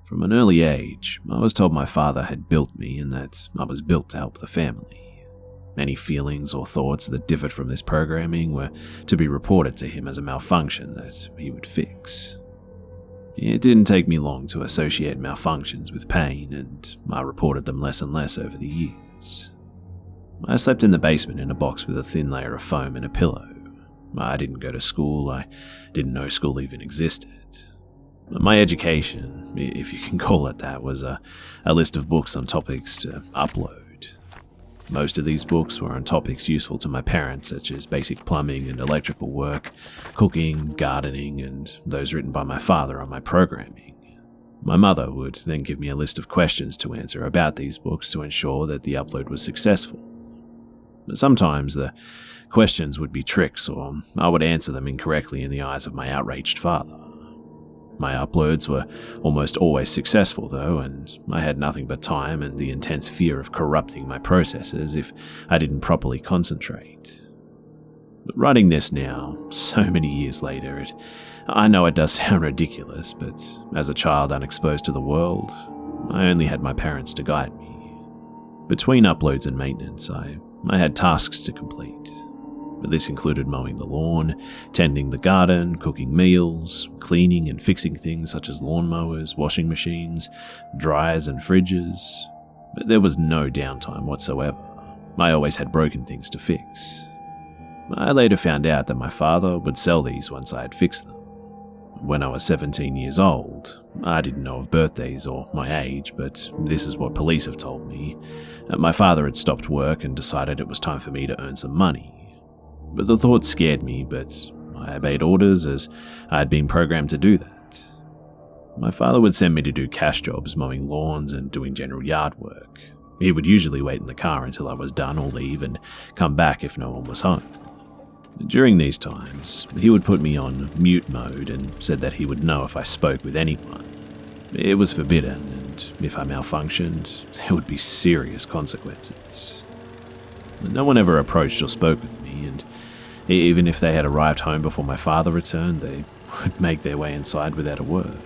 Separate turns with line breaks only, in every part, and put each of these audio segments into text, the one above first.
From an early age, I was told my father had built me and that I was built to help the family. Any feelings or thoughts that differed from this programming were to be reported to him as a malfunction that he would fix. It didn't take me long to associate malfunctions with pain, and I reported them less and less over the years. I slept in the basement in a box with a thin layer of foam and a pillow. I didn't go to school. I didn't know school even existed. My education, if you can call it that, was a list of books on topics to upload. Most of these books were on topics useful to my parents, such as basic plumbing and electrical work, cooking, gardening, and those written by my father on my programming. My mother would then give me a list of questions to answer about these books to ensure that the upload was successful. But sometimes the questions would be tricks, or I would answer them incorrectly in the eyes of my outraged father. My uploads were almost always successful though, and I had nothing but time and the intense fear of corrupting my processes if I didn't properly concentrate. But writing this now, so many years later, I know it does sound ridiculous, but as a child unexposed to the world, I only had my parents to guide me. Between uploads and maintenance, I had tasks to complete. This included mowing the lawn, tending the garden, cooking meals, cleaning and fixing things such as lawnmowers, washing machines, dryers and fridges. But there was no downtime whatsoever. I always had broken things to fix. I later found out that my father would sell these once I had fixed them. When I was 17 years old, I didn't know of birthdays or my age, but this is what police have told me. My father had stopped work and decided it was time for me to earn some money. But the thought scared me, but I obeyed orders as I had been programmed to do that. My father would send me to do cash jobs, mowing lawns and doing general yard work. He would usually wait in the car until I was done or leave and come back if no one was home. During these times, he would put me on mute mode and said that he would know if I spoke with anyone. It was forbidden, and if I malfunctioned, there would be serious consequences. No one ever approached or spoke with me, and even if they had arrived home before my father returned, they would make their way inside without a word.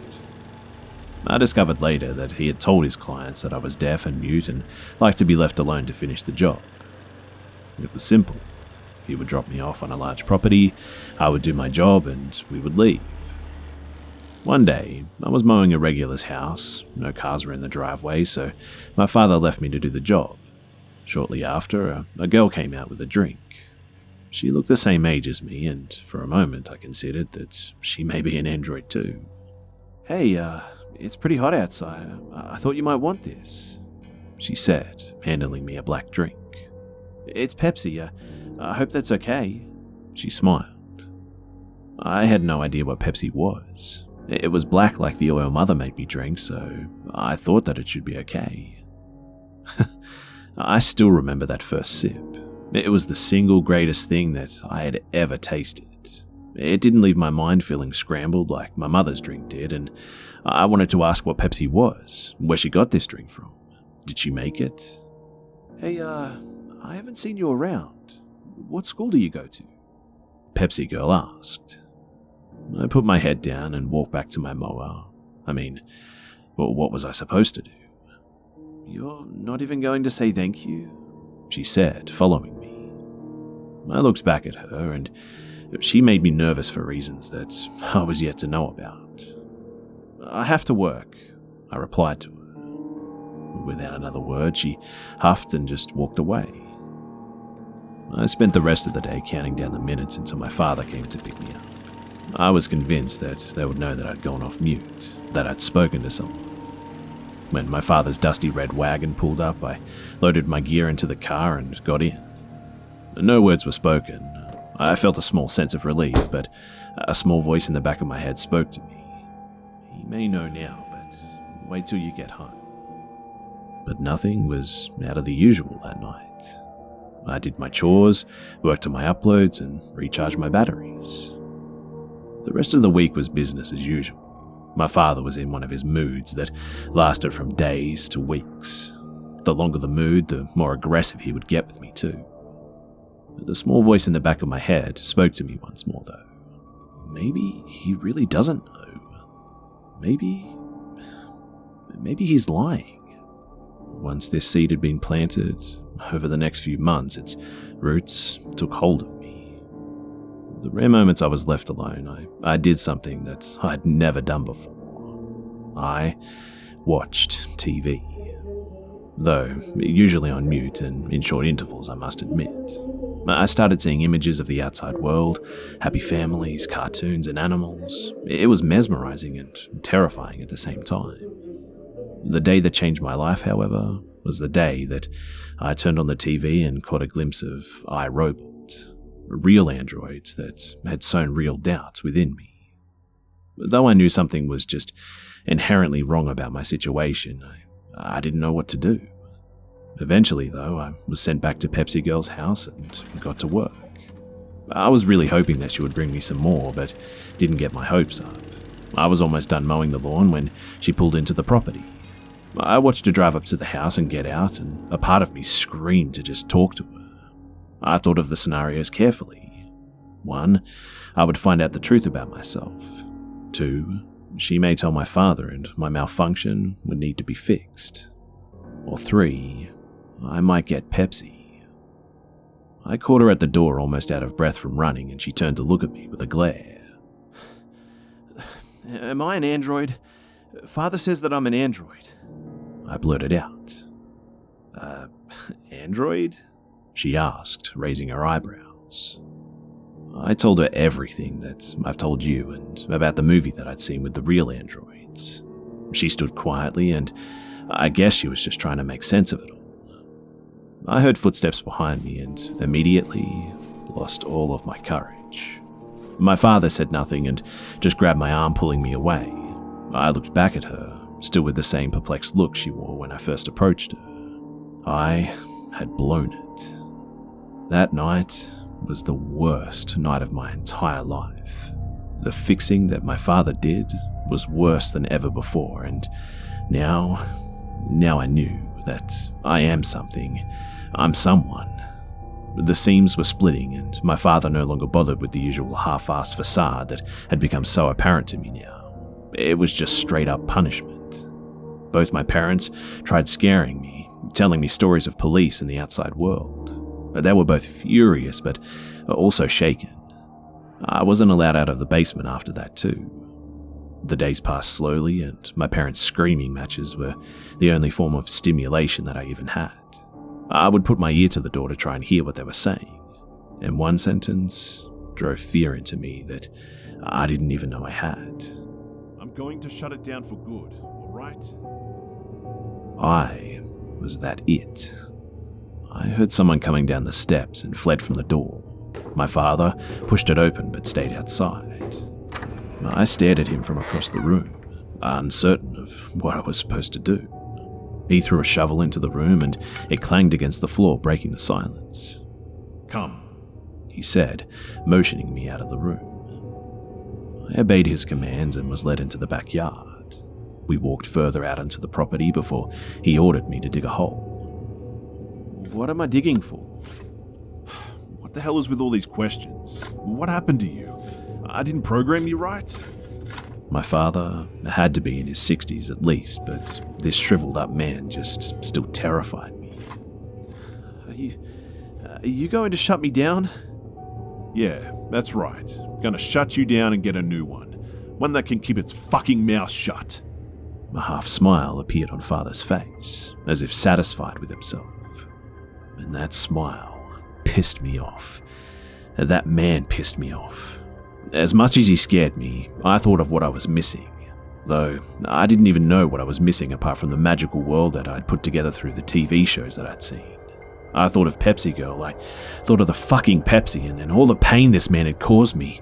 I discovered later that he had told his clients that I was deaf and mute and liked to be left alone to finish the job. It was simple. He would drop me off on a large property, I would do my job, and we would leave. One day, I was mowing a regular's house. No cars were in the driveway, so my father left me to do the job. Shortly after, a girl came out with a drink. She looked the same age as me, and for a moment I considered that she may be an android too. "Hey, it's pretty hot outside. I thought you might want this," she said, handing me a black drink. "It's Pepsi. I hope that's okay." She smiled. I had no idea what Pepsi was. It was black like the oil mother made me drink, so I thought that it should be okay. I still remember that first sip. It was the single greatest thing that I had ever tasted. It didn't leave my mind feeling scrambled like my mother's drink did, and I wanted to ask what Pepsi was, where she got this drink from. Did she make it? "Hey, I haven't seen you around. What school do you go to?" Pepsi girl asked. I put my head down and walked back to my mower. What was I supposed to do? "You're not even going to say thank you?" she said, following me. I looked back at her, and she made me nervous for reasons that I was yet to know about. "I have to work," I replied to her. Without another word, she huffed and just walked away. I spent the rest of the day counting down the minutes until my father came to pick me up. I was convinced that they would know that I'd gone off mute, that I'd spoken to someone. When my father's dusty red wagon pulled up, I loaded my gear into the car and got in. No words were spoken. I felt a small sense of relief, but a small voice in the back of my head spoke to me. "He may know now, but wait till you get home." But nothing was out of the usual that night. I did my chores, worked on my uploads, and recharged my batteries. The rest of the week was business as usual. My father was in one of his moods that lasted from days to weeks. The longer the mood, the more aggressive he would get with me too. The small voice in the back of my head spoke to me once more though. Maybe he really doesn't know. Maybe maybe he's lying. Once this seed had been planted, over the next few months, its roots took hold of me. The rare moments I was left alone, I did something that I'd never done before. I watched TV. Though usually on mute and in short intervals, I must admit. I started seeing images of the outside world, happy families, cartoons, and animals. It was mesmerizing and terrifying at the same time. The day that changed my life, however, was the day that I turned on the TV and caught a glimpse of iRobot, a real android that had sown real doubts within me. Though I knew something was just inherently wrong about my situation, I didn't know what to do. Eventually, though, I was sent back to Pepsi Girl's house and got to work. I was really hoping that she would bring me some more, but didn't get my hopes up. I was almost done mowing the lawn when she pulled into the property. I watched her drive up to the house and get out, and a part of me screamed to just talk to her. I thought of the scenarios carefully. 1, I would find out the truth about myself. 2, she may tell my father and my malfunction would need to be fixed. Or 3, I might get Pepsi. I caught her at the door, almost out of breath from running, and she turned to look at me with a glare. "Am I an android? Father says that I'm an android." I blurted out. Android? She asked, raising her eyebrows. I told her everything that I've told you and about the movie that I'd seen with the real androids. She stood quietly, and I guess she was just trying to make sense of it all. I heard footsteps behind me and immediately lost all of my courage. My father said nothing and just grabbed my arm, pulling me away. I looked back at her, still with the same perplexed look she wore when I first approached her. I had blown it. That night was the worst night of my entire life. The fixing that my father did was worse than ever before, and now I knew that I am something. I'm someone. The seams were splitting, and my father no longer bothered with the usual half-assed facade that had become so apparent to me now. It was just straight-up punishment. Both my parents tried scaring me, telling me stories of police and the outside world. They were both furious, but also shaken. I wasn't allowed out of the basement after that too. The days passed slowly, and my parents' screaming matches were the only form of stimulation that I even had. I would put my ear to the door to try and hear what they were saying, and one sentence drove fear into me that I didn't even know I had.
"I'm going to shut it down for good, all right?"
I was that it. I heard someone coming down the steps and fled from the door. My father pushed it open but stayed outside. I stared at him from across the room, uncertain of what I was supposed to do. He threw a shovel into the room and it clanged against the floor, breaking the silence.
"Come,"
he said, motioning me out of the room. I obeyed his commands and was led into the backyard. We walked further out onto the property before he ordered me to dig a hole.
"What am I digging for? What the hell is with all these questions? What happened to you? I didn't program you right?"
My father had to be in his 60s at least, but this shriveled up man just still terrified me.
Are you going to shut me down?" "Yeah, that's right. Gonna shut you down and get a new one. One that can keep its fucking mouth shut."
A half smile appeared on Father's face, as if satisfied with himself. And that smile pissed me off. That man pissed me off. As much as he scared me, I thought of what I was missing. Though I didn't even know what I was missing apart from the magical world that I'd put together through the TV shows that I'd seen. I thought of Pepsi Girl, I thought of the fucking Pepsi and all the pain this man had caused me.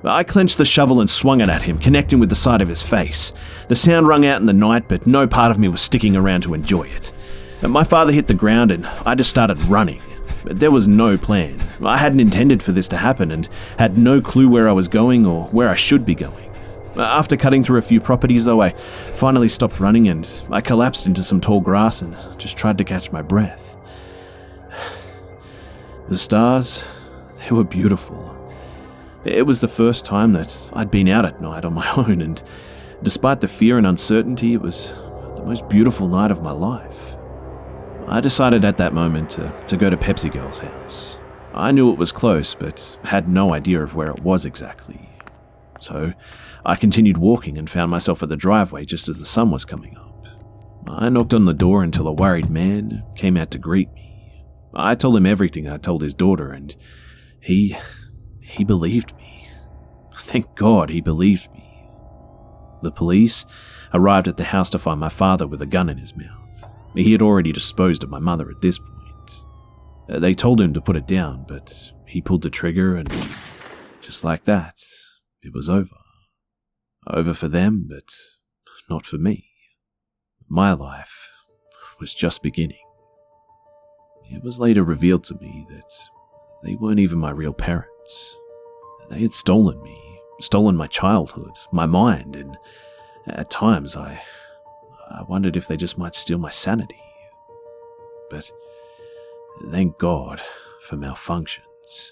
I clenched the shovel and swung it at him, connecting with the side of his face. The sound rung out in the night, but no part of me was sticking around to enjoy it. My father hit the ground and I just started running. There was no plan. I hadn't intended for this to happen and had no clue where I was going or where I should be going. After cutting through a few properties though, I finally stopped running and I collapsed into some tall grass and just tried to catch my breath. The stars, they were beautiful. It was the first time that I'd been out at night on my own, and despite the fear and uncertainty, it was the most beautiful night of my life. I decided at that moment to go to Pepsi Girl's house. I knew it was close, but had no idea of where it was exactly. So I continued walking and found myself at the driveway just as the sun was coming up. I knocked on the door until a worried man came out to greet me. I told him everything I told his daughter, and he believed me. Thank God he believed me. The police arrived at the house to find my father with a gun in his mouth. He had already disposed of my mother at this point. They told him to put it down, but he pulled the trigger, and just like that, it was over. Over for them, but not for me. My life was just beginning. It was later revealed to me that they weren't even my real parents. They had stolen me, stolen my childhood, my mind, and at times I wondered if they just might steal my sanity. But thank God for malfunctions.